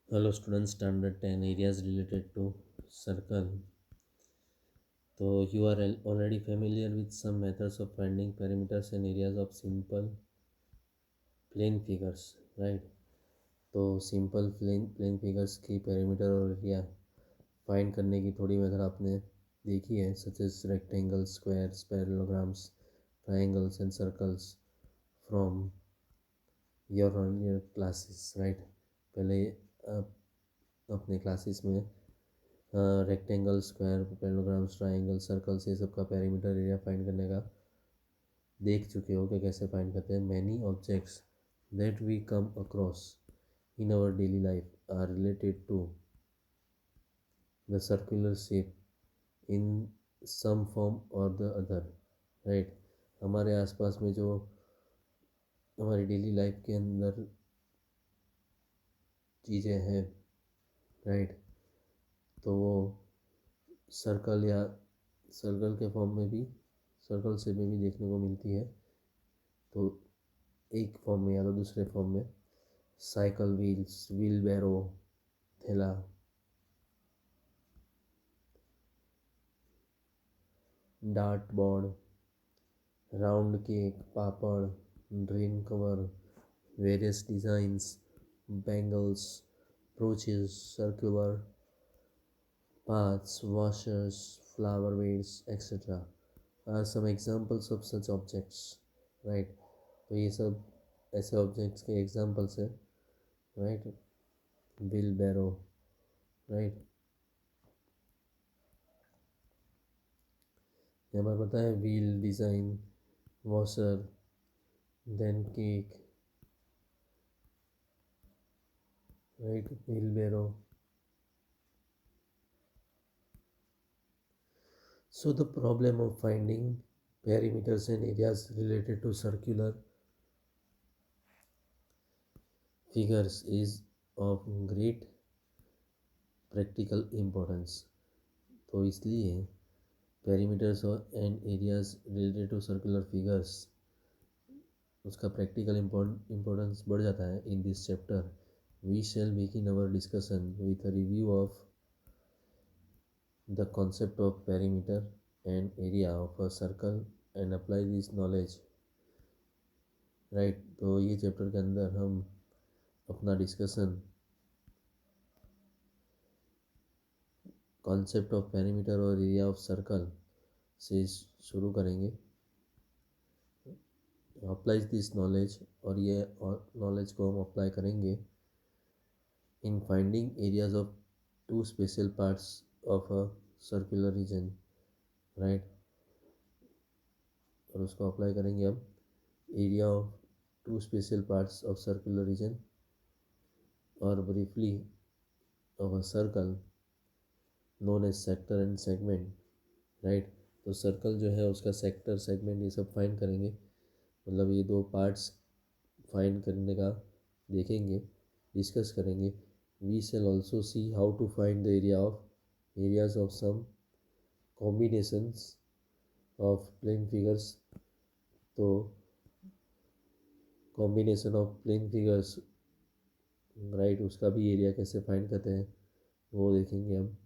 Hello students, standard 10 areas related to circle. So you are already familiar with some methods of finding perimeters and areas of simple plane figures, right? तो simple plain figures की perimeter और area find करने की थोड़ी method आपने देखी है, such as rectangles, squares, parallelograms, triangles and circles from your earlier classes, right? पहले आप अपने क्लासेस में rectangle, square, parallelograms, triangle, circles, ये सब का पेरीमीटर एरिया फाइंड करने का देख चुके हो कि कैसे फाइंड करते हैं. Many objects that we come across in our daily life are related to the circular shape in some form or the other, right. हमारे आसपास में जो हमारी डेली लाइफ के अंदर चीज़ें हैं, राइट, तो वो सर्कल या सर्कल के फॉर्म में भी, सर्कल शेप में भी देखने को मिलती है. तो एक फॉर्म में या तो दूसरे फॉर्म में साइकिल व्हील्स, व्हील बैरो, थैला, dartboard, round cake, papad, drain cover, various designs, bangles, brooches, circular paths, washers, flower vases, etc. are some examples of such objects, right. तो ये सब ऐसे ऑब्जेक्ट्स के एग्जाम्पल्स है, राइट. व्हील बैरो, right. यहाँ पर पता है wheel, design, washer, then cake, right, wheelbarrow. So the problem of finding perimeters and areas related to circular figures is of great practical importance. तो इसलिए perimeters and areas related to circular figures उसका practical importance बढ़ जाता है. In this chapter we shall begin our discussion with a review of the concept of perimeter and area of a circle and apply this knowledge, right. तो ये chapter के अंदर हम अपना डिस्कशन कॉन्सेप्ट ऑफ पेरीमीटर और area of circle से शुरू करेंगे. अप्लाई दिस नॉलेज, और ये नॉलेज को हम अप्लाई करेंगे in finding areas of two special parts of a circular region, right. और उसको अप्लाई करेंगे हम area of two special parts of circular region और briefly of a circle known as sector and segment, right. तो circle जो है उसका sector, segment, ये सब फाइंड करेंगे. मतलब ये दो पार्ट्स फाइंड करने का देखेंगे, डिस्कस करेंगे. We shall also see how to find the areas of some combinations of plane figures. तो combination of plane figures, right, उसका भी एरिया कैसे फाइंड करते हैं वो देखेंगे हम.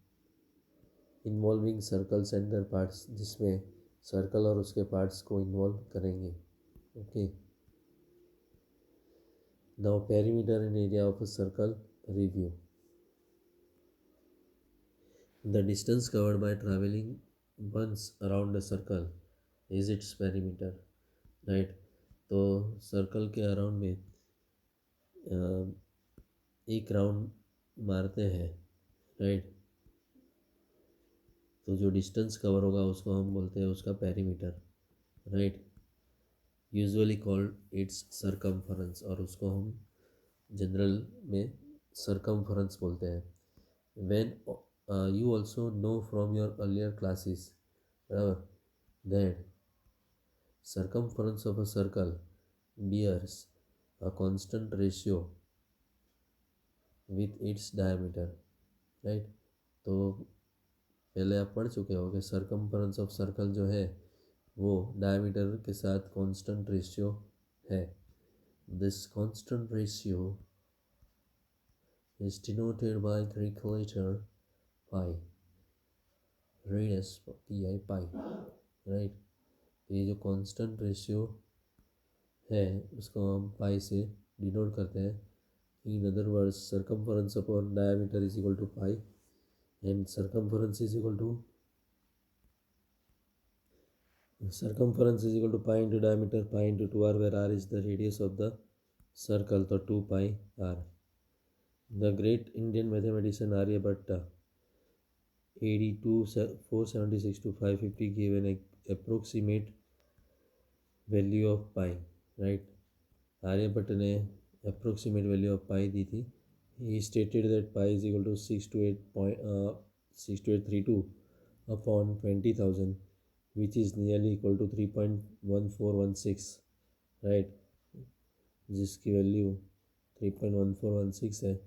Involving circles and there parts, जिसमें सर्कल और उसके पार्ट्स को इन्वॉल्व करेंगे. Okay. Now perimeter and area of a circle review. The distance covered by traveling once around a circle is its perimeter, right. तो सर्कल के around में एक round मारते हैं, राइट. तो जो डिस्टेंस कवर होगा उसको हम बोलते हैं उसका perimeter, right. Usually called its circumference, और उसको हम जनरल में सरकमफरेंस बोलते हैं. When you also know from your earlier classes that circumference of a circle bears a constant ratio with its diameter, right. तो पहले आप पढ़ चुके हो कि सर्कमफरेंस ऑफ सर्कल जो है वो डायमीटर के साथ कांस्टेंट रेशियो है. This constant ratio is denoted by Greek letter pi, read as pi, right? ये जो कांस्टेंट रेशियो है उसको हम पाई से डिनोट करते हैं. In other words, circumference upon diameter is equal to pi, and circumference is equal to pi into diameter, pi into 2r, where r is the radius of the circle, so 2 pi r. The great Indian mathematician Aryabhatta, AD 476 to 550, gave an approximate value of pi, right? Aryabhata ने approximate value of pi दी थी. He stated that pi is equal to 62832 upon 20,000, which is nearly equal to 3.1416, right? जिसकी value 3.1416 है.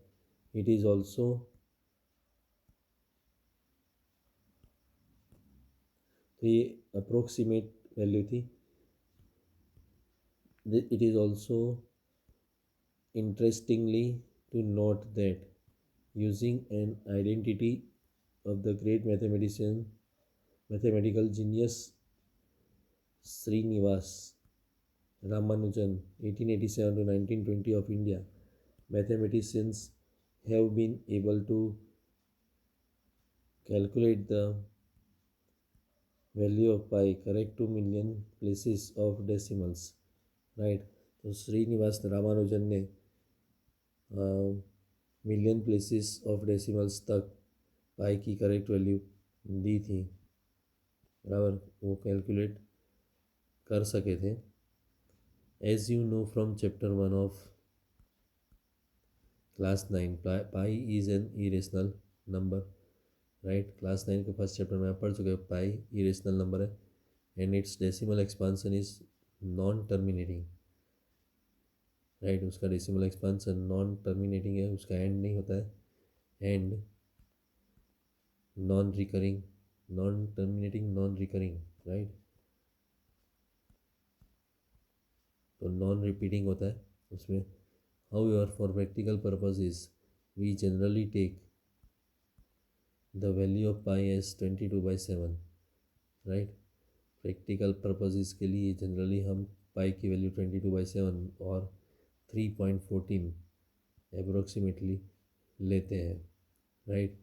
It is also तो ये approximate value थी. It is also interestingly to note that using an identity of the great mathematical genius Srinivas Ramanujan 1887 to 1920 of India, mathematicians have been able to calculate the value of pi correct to million places of decimals, right? तो श्रीनिवास रामानुजन ने million places of decimals तक पाई की correct value दी थी, बराबर, वो calculate कर सके थे. As you know from chapter 1 of class 9, pi is an irrational number, right? Class 9 के फर्स्ट चैप्टर में आप पढ़ चुके हैं. पाई इरेशनल नंबर है and its decimal expansion is non terminating, right? उसका डेसिमल एक्सपांसन नॉन टर्मिनेटिंग है, उसका एंड नहीं होता है, and non recurring, non terminating, non recurring, right? तो नॉन रिपीटिंग होता है उसमें. However for practical purposes we generally take the value of pi as 22/7, right? Practical purposes के लिए जनरली हम पाई की वैल्यू 22/7 और 3.14 अप्रोक्सीमेटली लेते हैं, राइट?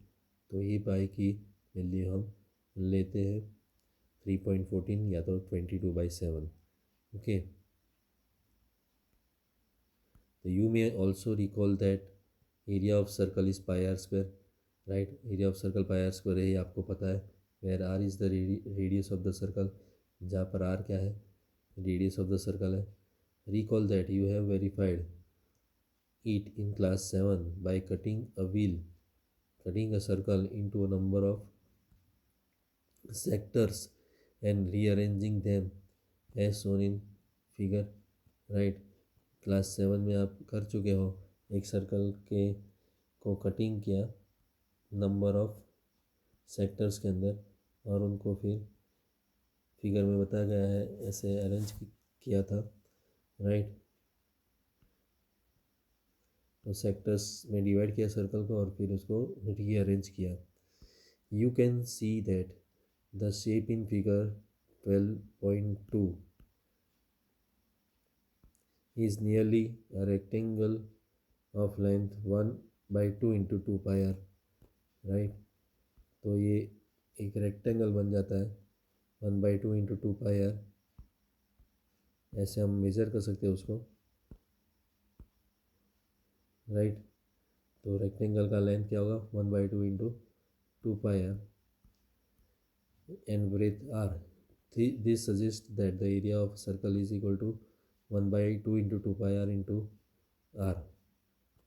तो ये पाई की वैल्यू हम लेते हैं 3.14 या तो 22/7, ओके. तो you may also recall that area of circle is pi R square, right? Area of circle pi R square है, ये आपको पता है. Where R is the radius of the circle, जहाँ पर आर क्या है, रेडियस ऑफ द सर्कल है. Recall that you have verified it in class 7 by cutting a circle into a number of sectors and rearranging them as shown in figure, right? Class 7 में आप कर चुके हो, एक circle के को cutting किया नंबर ऑफ सेक्टर्स के अंदर और उनको फिर फिगर में बताया गया है ऐसे अरेंज किया था, राइट? तो सेक्टर्स में डिवाइड किया सर्कल को और फिर उसको रीअरेंज किया. You can see that the shape in figure 12.2 is nearly a rectangle of length 1/2 into 2 pi r, right? तो ये एक रेक्टेंगल बन जाता है 1/2 into 2 pi r. ऐसे हम मेज़र कर सकते हैं उसको, राइट? तो रेक्टेंगल का लेंथ क्या होगा 1/2 into 2 pi r and breadth r. This suggests that the area of circle is equal to 1/2 into 2 pi r into r,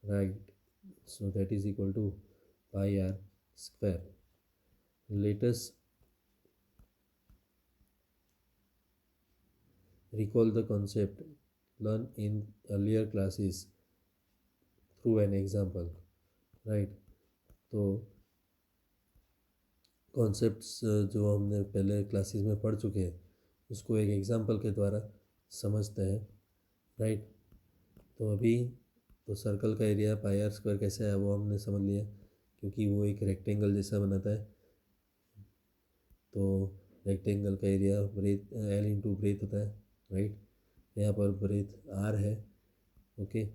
right? So that is equal to pi r square. Let us recall the concept learned in earlier classes through an example, right? तो concepts जो हमने पहले classes में पढ़ चुके हैं उसको एक एग्जांपल के द्वारा समझते हैं, राइट? तो अभी तो सर्कल का एरिया पाई आर स्क्वायर कैसे है वो हमने समझ लिया, क्योंकि वो एक रेक्टेंगल जैसा बनाता है। तो रेक्टेंगल का area breadth L into breadth होता है, राइट। यहाँ पर ब्रेथ आर है, ओके,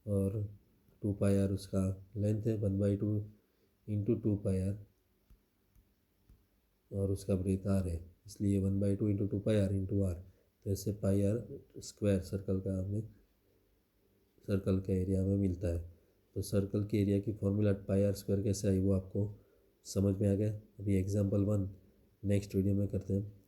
और 2 पाई आर उसका लेंथ है, 1/2 इंटू 2 पाई आर, और उसका ब्रेथ आर है, इसलिए 1/2 into 2 pi R into R. तो ऐसे पाई आर स्क्वायर सर्कल का हमें सर्कल के एरिया में मिलता है। तो सर्कल के एरिया की फॉर्मूला पाई आर स्क्वायर कैसे आई वो आपको समझ में आ गया। अभी एग्जाम्पल 1 नेक्स्ट वीडियो में करते हैं।